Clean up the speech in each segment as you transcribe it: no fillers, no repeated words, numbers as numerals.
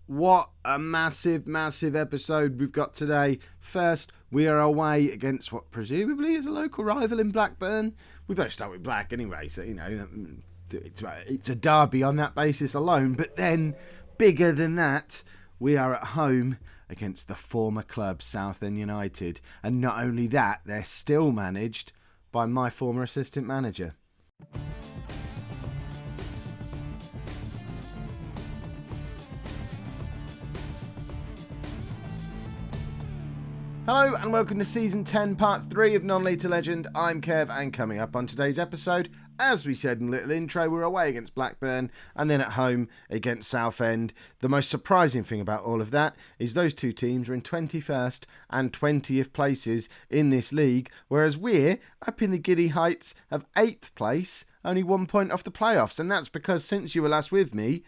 What a massive, massive episode we've got today. First, we are away against what presumably is a local rival in Blackburn. We better start with Black anyway, so, you know, it's a derby on that basis alone. But then, bigger than that, we are at home against the former club, Southend United. And not only that, they're still managed by my former assistant manager. Hello and welcome to Season 10, Part 3 of Non-League to Legend. I'm Kev, and coming up on today's episode, as we said in a little intro, we're away against Blackburn and then at home against Southend. The most surprising thing about all of that is those two teams are in 21st and 20th places in this league, whereas we're up in the giddy heights of 8th place, only 1 point off the playoffs. And that's because since you were last with me,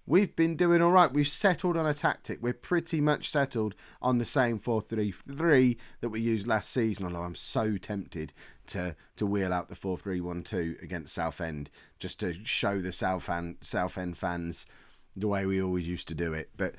we've been doing all right. We've settled on a tactic. We're pretty much settled on the same 4-3-3 that we used last season, although I'm so tempted to wheel out the 4-3-1-2 against Southend just to show the Southend fans the way we always used to do it. But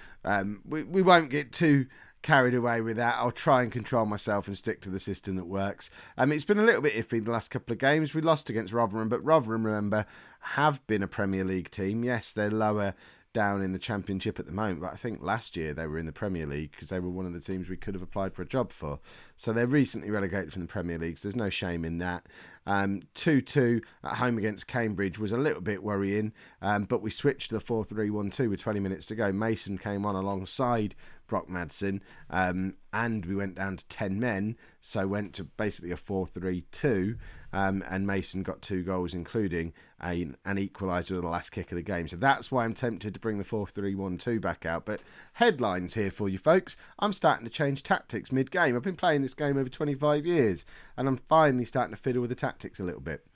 we won't get too carried away with that. I'll try and control myself and stick to the system that works. It's been a little bit iffy the last couple of games. We lost against Rotherham, but Rotherham, remember, have been a Premier League team. Yes, they're lower down in the Championship at the moment, but I think last year they were in the Premier League because they were one of the teams we could have applied for a job for. So they're recently relegated from the Premier League, so there's no shame in that. 2-2 at home against Cambridge was a little bit worrying, but we switched to the 4-3-1-2 with 20 minutes to go. Mason came on alongside Brock Madsen, and we went down to 10 men, so went to basically a 4-3-2, and Mason got 2 goals, including an equaliser with the last kick of the game. So that's why I'm tempted to bring the 4-3-1-2 back out. But headlines here for you folks. I'm starting to change tactics mid-game. I've been playing this game over 25 years, and I'm finally starting to fiddle with the tactics a little bit.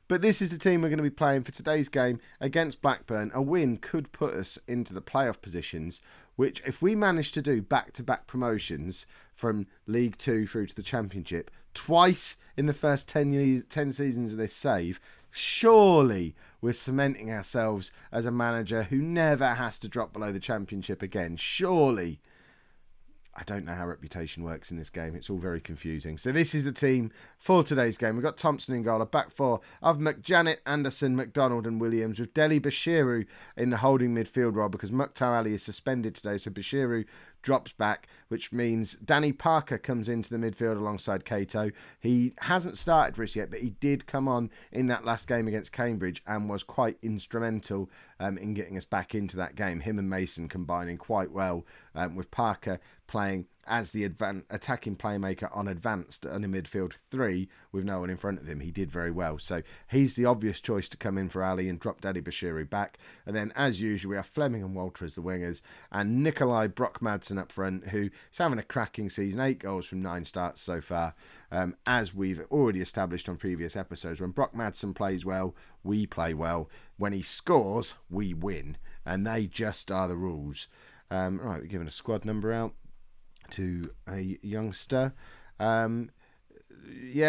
But this is the team we're going to be playing for today's game against Blackburn. A win could put us into the playoff positions, which if we manage to do back-to-back promotions from League 2 through to the Championship, twice in the first 10 seasons of this save, surely we're cementing ourselves as a manager who never has to drop below the Championship again. Surely. I don't know how reputation works in this game. It's all very confusing. So this is the team for today's game. We've got Thompson in goal, a back four of McJanet, Anderson, McDonald and Williams, with Deli Bashiru in the holding midfield role because Mukhtar Ali is suspended today, so Bashiru drops back, which means Danny Parker comes into the midfield alongside Cato. He hasn't started for us yet, but he did come on in that last game against Cambridge and was quite instrumental in getting us back into that game. Him and Mason combining quite well, with Parker playing as the attacking playmaker on advanced on a midfield 3 with no one in front of him. He did very well. So he's the obvious choice to come in for Ali and drop Daddy Bashiru back. And then, as usual, we have Fleming and Walter as the wingers and Nikolai Brock Madsen up front, who is having a cracking season, 8 goals from 9 starts so far. As we've already established on previous episodes, when Brock Madsen plays well, we play well. When he scores, we win. And they just are the rules. Right, we're giving a squad number out to a youngster. Yeah,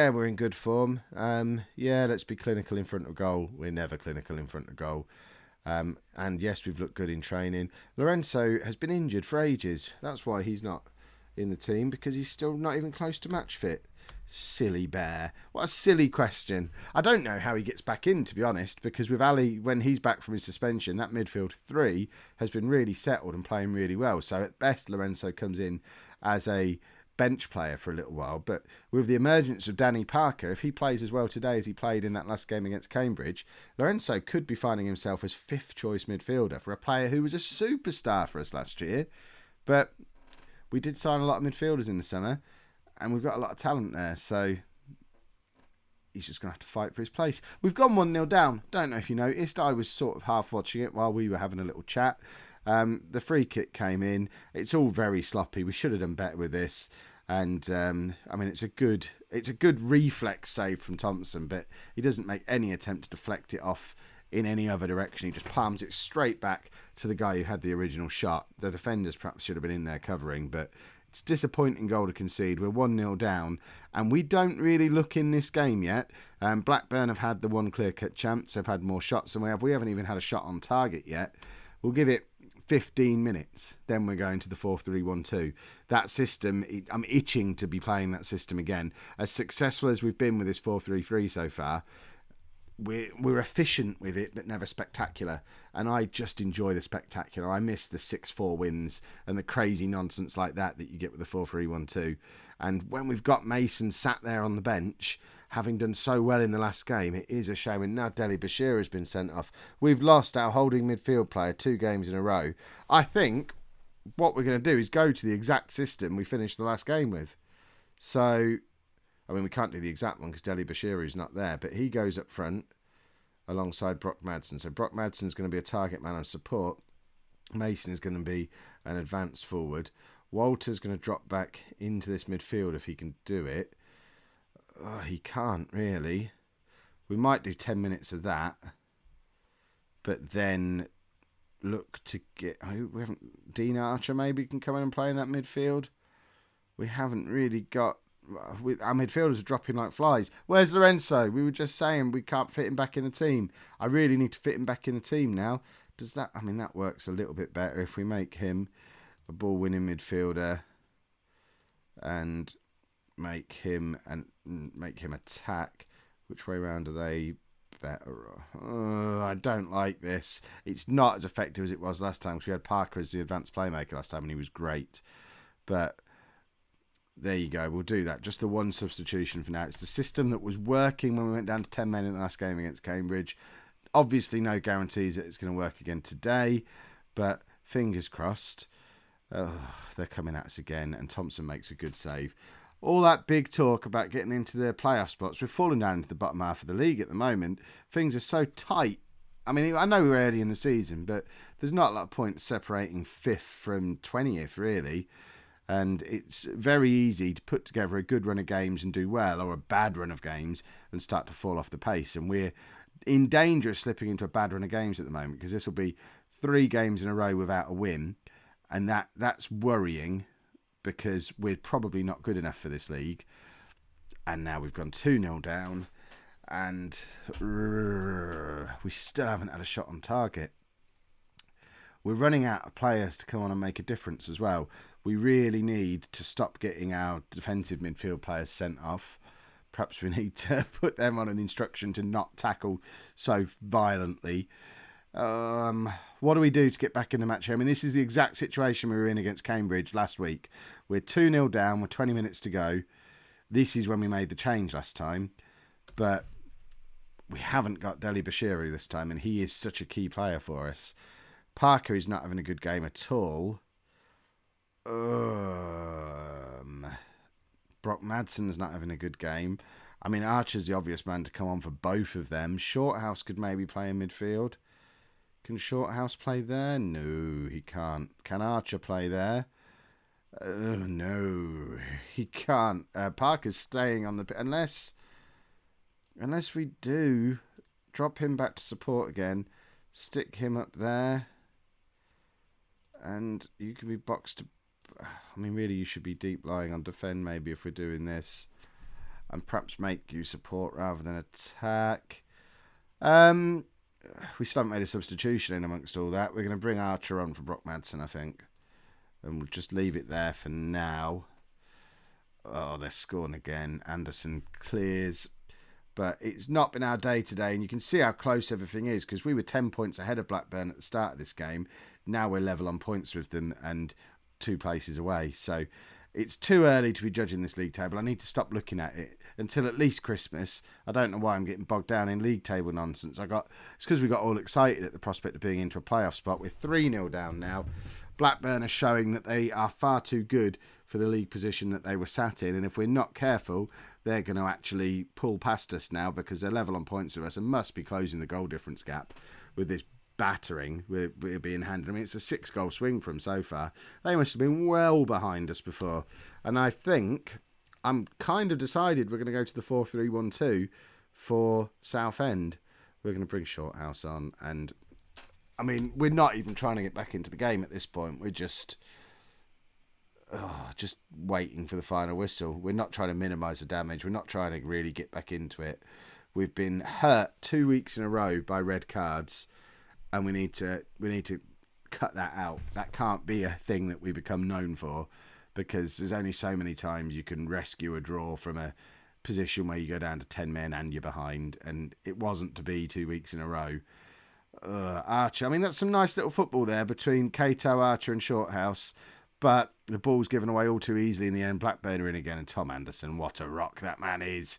we're in good form. Yeah, let's be clinical in front of goal. We're never clinical in front of goal. And yes, we've looked good in training. Lorenzo has been injured for ages. That's why he's not in the team, because he's still not even close to match fit. Silly bear. What a silly question. I don't know how he gets back in, to be honest, because with Ali, when he's back from his suspension, that midfield 3 has been really settled and playing really well. So at best, Lorenzo comes in as a bench player for a little while. But with the emergence of Danny Parker, if he plays as well today as he played in that last game against Cambridge, Lorenzo could be finding himself as 5th choice midfielder for a player who was a superstar for us last year. But we did sign a lot of midfielders in the summer, and we've got a lot of talent there, so he's just going to have to fight for his place. We've gone 1-0 down. Don't know if you noticed. I was sort of half watching it while we were having a little chat. The free kick came in. It's all very sloppy. We should have done better with this. And I mean, it's a good reflex save from Thompson, but he doesn't make any attempt to deflect it off in any other direction. He just palms it straight back to the guy who had the original shot. The defenders perhaps should have been in there covering, but it's a disappointing goal to concede. We're 1-0 down, and we don't really look in this game yet. Blackburn have had the one clear-cut chance. They've had more shots than we have. We haven't even had a shot on target yet. We'll give it 15 minutes, then we're going to the 4-3-1-2. That system, I'm itching to be playing that system again. As successful as we've been with this 4-3-3 so far, we're efficient with it, but never spectacular. And I just enjoy the spectacular. I miss the 6-4 wins and the crazy nonsense like that you get with the 4-3-1-2. And when we've got Mason sat there on the bench, having done so well in the last game, it is a shame. And now Deli Bashir has been sent off. We've lost our holding midfield player 2 games in a row. I think what we're going to do is go to the exact system we finished the last game with. So, I mean, we can't do the exact one because Deli Bashir is not there, but he goes up front alongside Brock Madsen. So Brock Madsen's going to be a target man on support. Mason is going to be an advanced forward. Walter's going to drop back into this midfield if he can do it. Oh, he can't really. We might do 10 minutes of that, but then look to get. We haven't. Dean Archer maybe can come in and play in that midfield. We haven't really got. Our midfielders are dropping like flies. Where's Lorenzo? We were just saying we can't fit him back in the team. I really need to fit him back in the team now. Does that? I mean, that works a little bit better if we make him a ball-winning midfielder and make him attack. Which way round are they better? I don't like this. It's not as effective as it was last time because we had Parker as the advanced playmaker last time and he was great. But there you go. We'll do that. Just the one substitution for now. It's the system that was working when we went down to 10 men in the last game against Cambridge. Obviously, no guarantees that it's going to work again today, but fingers crossed. They're coming at us again, and Thompson makes a good save. All that big talk about getting into the playoff spots. We've fallen down into the bottom half of the league at the moment. Things are so tight. I mean, I know we're early in the season, but there's not a lot of points separating 5th from 20th, really. And it's very easy to put together a good run of games and do well, or a bad run of games and start to fall off the pace. And we're in danger of slipping into a bad run of games at the moment because this will be 3 games in a row without a win. And that's worrying because we're probably not good enough for this league. And now we've gone 2-0 down and we still haven't had a shot on target. We're running out of players to come on and make a difference as well. We really need to stop getting our defensive midfield players sent off. Perhaps we need to put them on an instruction to not tackle so violently. What do we do to get back in the match? I mean, this is the exact situation we were in against Cambridge last week. We're 2-0 down with 20 minutes to go. This is when we made the change last time. But we haven't got Deli Bashiru this time, and he is such a key player for us. Parker is not having a good game at all. Brock Madsen's not having a good game. I mean, Archer's the obvious man to come on for both of them. Shorthouse could maybe play in midfield. Can Shorthouse play there? No, he can't. Can Archer play there? No, he can't. Parker's staying on the... Unless we do drop him back to support again, stick him up there, and you can be boxed to... I mean, really, you should be deep lying on defend maybe if we're doing this, and perhaps make you support rather than attack. We still haven't made a substitution in amongst all that. We're going to bring Archer on for Brock Madsen, I think, and we'll just leave it there for now. Oh, they're scoring again. Anderson clears, but it's not been our day today, and you can see how close everything is because we were 10 points ahead of Blackburn at the start of this game. Now we're level on points with them and 2 places away. So it's too early to be judging this league table. I need to stop looking at it until at least Christmas. I don't know why I'm getting bogged down in league table nonsense. It's because we got all excited at the prospect of being into a playoff spot. We're 3-0 down now. Blackburn are showing that they are far too good for the league position that they were sat in, and if we're not careful, they're going to actually pull past us now because they're level on points with us and must be closing the goal difference gap with this battering we're being handed. I mean, it's a 6-goal swing from so far. They must have been well behind us before. And I think I'm kind of decided we're going to go to the 4-3-1-2 for Southend. We're going to bring Shorthouse on. And, I mean, we're not even trying to get back into the game at this point. We're just waiting for the final whistle. We're not trying to minimise the damage. We're not trying to really get back into it. We've been hurt 2 weeks in a row by red cards. And we need to cut that out. That can't be a thing that we become known for, because there's only so many times you can rescue a draw from a position where you go down to 10 men and you're behind, and it wasn't to be 2 weeks in a row. Archer, I mean, that's some nice little football there between Cato, Archer and Shorthouse, but the ball's given away all too easily in the end. Blackburn are in again, and Tom Anderson, what a rock that man is.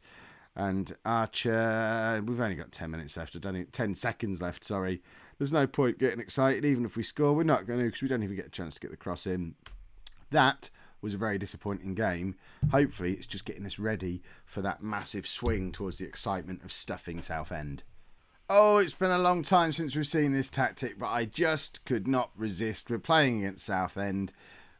And Archer, we've only got 10 minutes left, 10 seconds left, sorry. There's no point getting excited, even if we score. We're not going to, because we don't even get a chance to get the cross in. That was a very disappointing game. Hopefully it's just getting us ready for that massive swing towards the excitement of stuffing Southend. Oh, it's been a long time since we've seen this tactic, but I just could not resist. We're playing against Southend.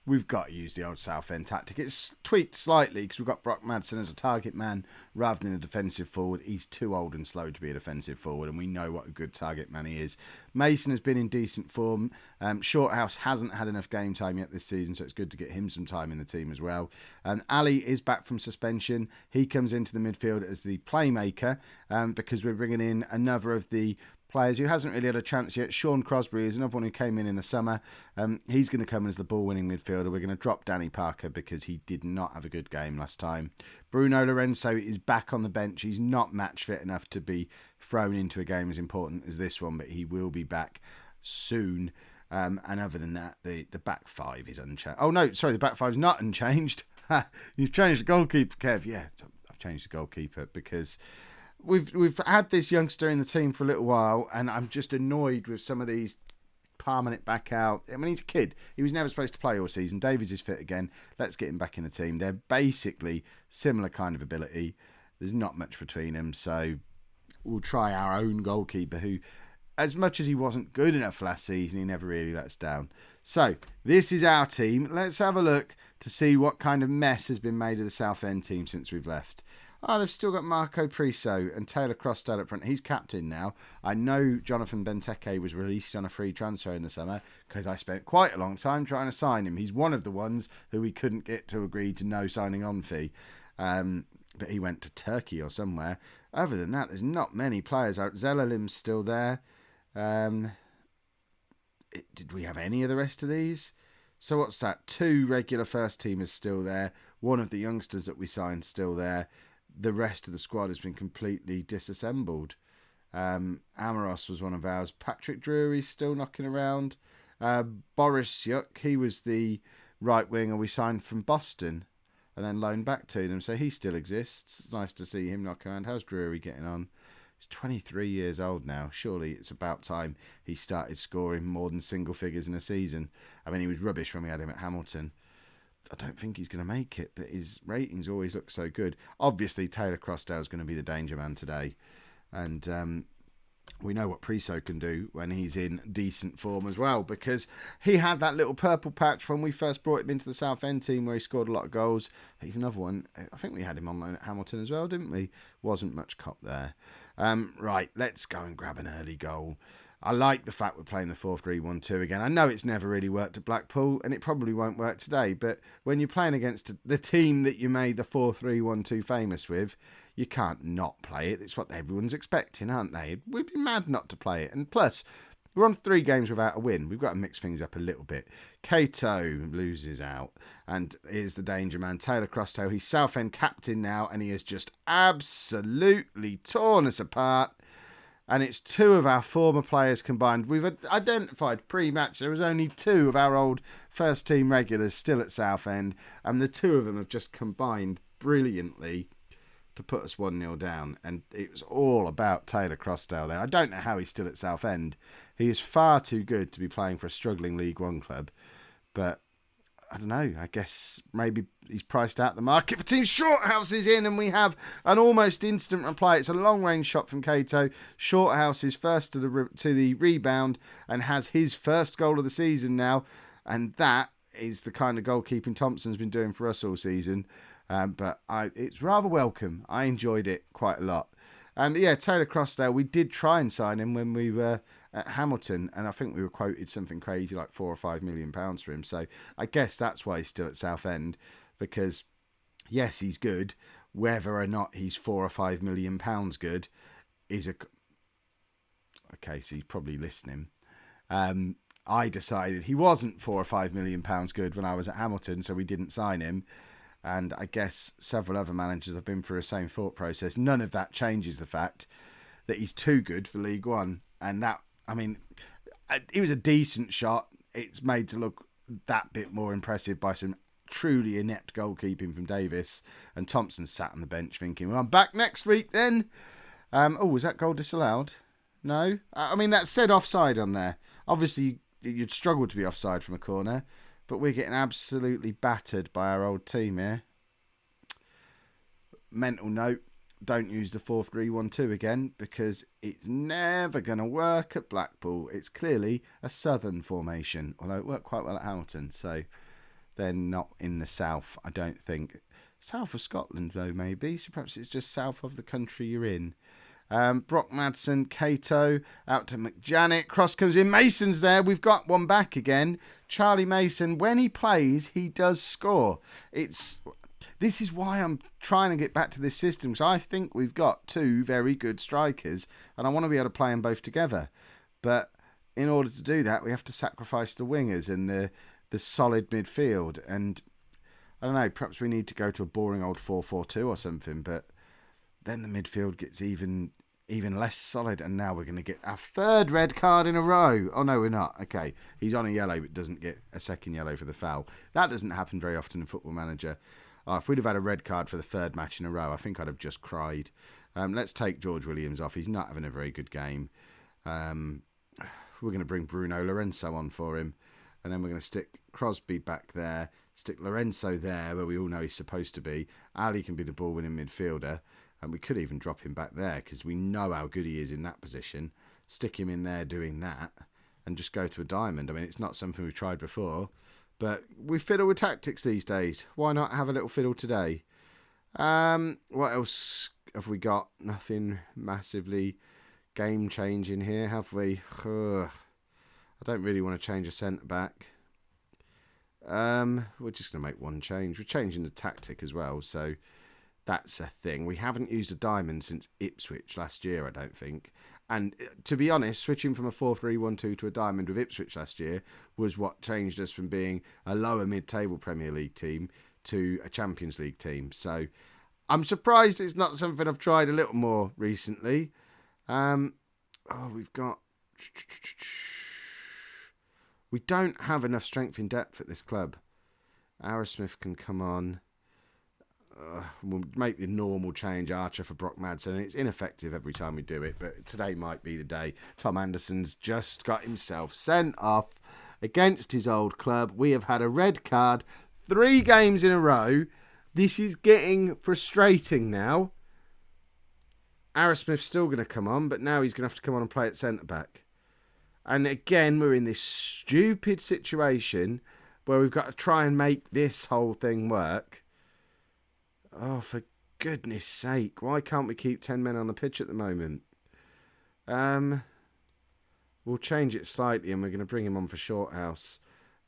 We've got to use the old Southend tactic. It's tweaked slightly because we've got Brock Madsen as a target man rather than a defensive forward. He's too old and slow to be a defensive forward, and we know what a good target man he is. Mason has been in decent form. Shorthouse hasn't had enough game time yet this season, so it's good to get him some time in the team as well. Ali is back from suspension. He comes into the midfield as the playmaker because we're bringing in another of the players who hasn't really had a chance yet. Sean Crosby is another one who came in the summer. He's going to come in as the ball-winning midfielder. We're going to drop Danny Parker because he did not have a good game last time. Bruno Lorenzo is back on the bench. He's not match fit enough to be thrown into a game as important as this one, but he will be back soon. And other than that, the back five is unchanged. Oh, no, sorry, the back five's not unchanged. You've changed the goalkeeper, Kev. Yeah, I've changed the goalkeeper because We've had this youngster in the team for a little while, and I'm just annoyed with some of these permanent back out. I mean, he's a kid. He was never supposed to play all season. Davies is fit again. Let's get him back in the team. They're basically similar kind of ability. There's not much between them, so we'll try our own goalkeeper, who, as much as he wasn't good enough last season, he never really let us down. So, this is our team. Let's have a look to see what kind of mess has been made of the Southend team since we've left. Oh, they've still got Marco Priso and Taylor Crosstad up front. He's captain now. I know Jonathan Benteke was released on a free transfer in the summer because I spent quite a long time trying to sign him. He's one of the ones who we couldn't get to agree to no signing on fee. But he went to Turkey or somewhere. Other than that, there's not many players out. Zelalim's still there. Did we have any of the rest of these? So what's that? 2 regular first teamers still there. One of the youngsters that we signed still there. The rest of the squad has been completely disassembled. Amoros was one of ours. Patrick Drury's still knocking around. Boris Yuk, he was the right winger we signed from Boston and then loaned back to them, so he still exists. It's nice to see him knocking around. How's Drury getting on? He's 23 years old now. Surely it's about time he started scoring more than single figures in a season. I mean, he was rubbish when we had him at Hamilton. I don't think he's going to make it, but his ratings always look so good. Obviously, Taylor Crosdale is going to be the danger man today. And we know what Priso can do when he's in decent form as well, because he had that little purple patch when we first brought him into the Southend team where he scored a lot of goals. He's another one. I think we had him on loan at Hamilton as well, didn't we? Wasn't much cop there. Right, let's go and grab an early goal. I like the fact we're playing the 4-3-1-2 again. I know it's never really worked at Blackpool, and it probably won't work today, but when you're playing against the team that you made the 4-3-1-2 famous with, you can't not play it. It's what everyone's expecting, aren't they? We'd be mad not to play it. And plus, we're on 3 games without a win. We've got to mix things up a little bit. Cato loses out, and here's the danger man, Taylor Crosstow. He's Southend captain now, and he has just absolutely torn us apart. And it's 2 of our former players combined. We've identified pre-match there was only 2 of our old first team regulars still at Southend, and the 2 of them have just combined brilliantly to put us 1-0 down. And it was all about Taylor Crosstow there. I don't know how he's still at Southend. He is far too good to be playing for a struggling League One club. But I don't know, I guess maybe he's priced out the market for teams. Shorthouse is in, and we have an almost instant reply. It's a long-range shot from Cato. Shorthouse is first to the rebound and has his first goal of the season now. And that is the kind of goalkeeping Thompson's been doing for us all season. But it's rather welcome. I enjoyed it quite a lot. And yeah, Taylor Crosdale, we did try and sign him when we were at Hamilton, and I think we were quoted something crazy like £4 or £5 million for him. So I guess that's why he's still at Southend, because yes, he's good. Whether or not he's £4 or £5 million good is a... Okay, so he's probably listening. I decided he wasn't £4 or £5 million good when I was at Hamilton, so we didn't sign him. And I guess several other managers have been through the same thought process. None of that changes the fact that he's too good for League One. And that, I mean, it was a decent shot. It's made to look that bit more impressive by some truly inept goalkeeping from Davis. And Thompson sat on the bench thinking, well, I'm back next week then. Was that goal disallowed? No? I mean, that said offside on there. Obviously, you'd struggle to be offside from a corner, but we're getting absolutely battered by our old team here. Mental note, don't use the 4-3-1-2 again, because it's never going to work at Blackpool. It's clearly a southern formation, although it worked quite well at Hamilton, so they're not in the south, I don't think. South of Scotland, though, maybe, so perhaps it's just south of the country you're in. Brock Madsen, Cato, out to McJanet. Cross comes in. Mason's there. We've got one back again. Charlie Mason, when he plays, he does score. This is why I'm trying to get back to this system, because I think we've got two very good strikers, and I want to be able to play them both together. But in order to do that, we have to sacrifice the wingers and the solid midfield. And I don't know, perhaps we need to go to a boring old 4-4-2 or something, but then the midfield gets even less solid, and now we're going to get our third red card in a row. Oh, no, we're not. Okay, he's on a yellow, but doesn't get a second yellow for the foul. That doesn't happen very often in Football Manager. If we'd have had a red card for the third match in a row, I think I'd have just cried. Let's take George Williams off. He's not having a very good game. We're going to bring Bruno Lorenzo on for him, and then we're going to stick Crosby back there, stick Lorenzo there, where we all know he's supposed to be. Ali can be the ball-winning midfielder. And we could even drop him back there because we know how good he is in that position. Stick him in there doing that and just go to a diamond. I mean, it's not something we've tried before, but we fiddle with tactics these days. Why not have a little fiddle today? What else have we got? Nothing massively game-changing here, have we? I don't really want to change a centre-back. We're just going to make one change. We're changing the tactic as well, so that's a thing. We haven't used a diamond since Ipswich last year, I don't think. And to be honest, switching from a 4-3-1-2 to a diamond with Ipswich last year was what changed us from being a lower mid-table Premier League team to a Champions League team. So I'm surprised it's not something I've tried a little more recently. We've got... We don't have enough strength in depth at this club. Arrowsmith can come on. We'll make the normal change, Archer for Brock Madsen. It's ineffective every time we do it, but today might be the day. Tom Anderson's just got himself sent off against his old club. We have had a red card 3 games in a row. This is getting frustrating now. Arrowsmith's still going to come on, but now he's going to have to come on and play at centre-back. And again, we're in this stupid situation where we've got to try and make this whole thing work. Oh, for goodness sake, why can't we keep 10 men on the pitch at the moment? We'll change it slightly and we're going to bring him on for Shorthouse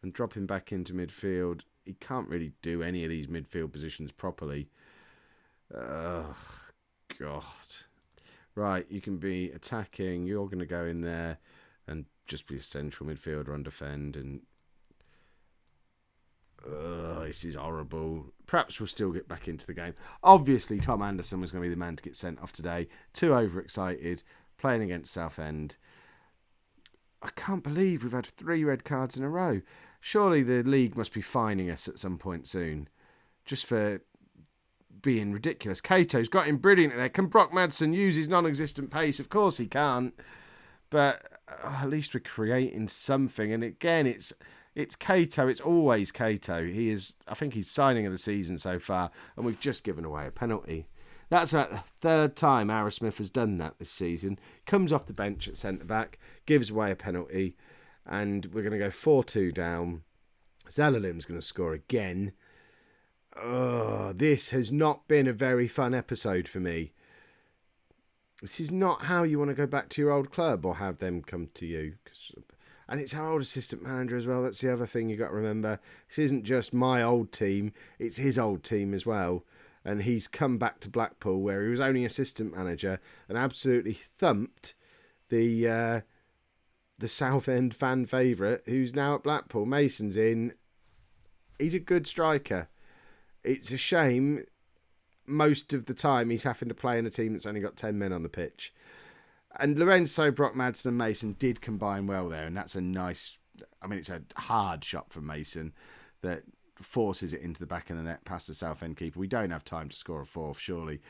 and drop him back into midfield. He can't really do any of these midfield positions properly. Oh, God. Right, you can be attacking. You're going to go in there and just be a central midfielder on defend. And this is horrible. Perhaps we'll still get back into the game. Obviously, Tom Anderson was going to be the man to get sent off today. Too overexcited, playing against Southend. I can't believe we've had 3 red cards in a row. Surely the league must be fining us at some point soon, just for being ridiculous. Cato's got him brilliant there. Can Brock Madsen use his non-existent pace? Of course he can't. But at least we're creating something. And again, it's Cato. It's always Cato. He is. I think he's signing of the season so far, and we've just given away a penalty. That's like the 3rd time Arrowsmith has done that this season. Comes off the bench at centre-back, gives away a penalty, and we're going to go 4-2 down. Zalalim's going to score again. This has not been a very fun episode for me. This is not how you want to go back to your old club or have them come to you. And it's our old assistant manager as well. That's the other thing you got to remember. This isn't just my old team. It's his old team as well. And he's come back to Blackpool where he was only assistant manager and absolutely thumped the the Southend fan favourite, who's now at Blackpool. Mason's in. He's a good striker. It's a shame most of the time he's having to play in a team that's only got 10 men on the pitch. And Lorenzo, Brock Madsen and Mason did combine well there, and that's a nice... I mean, it's a hard shot from Mason that forces it into the back of the net past the Southend keeper. We don't have time to score a fourth, surely.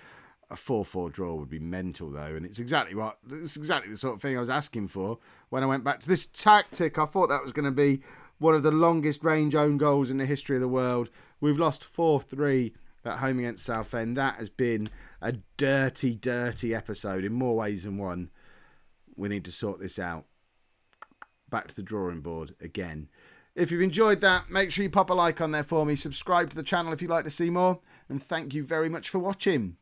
A 4-4 draw would be mental, though, and it's exactly the sort of thing I was asking for when I went back to this tactic. I thought that was going to be one of the longest range own goals in the history of the world. We've lost 4-3 at home against Southend. That has been a dirty, dirty episode in more ways than one. We need to sort this out. Back to the drawing board again. If you've enjoyed that, make sure you pop a like on there for me. Subscribe to the channel if you'd like to see more. And thank you very much for watching.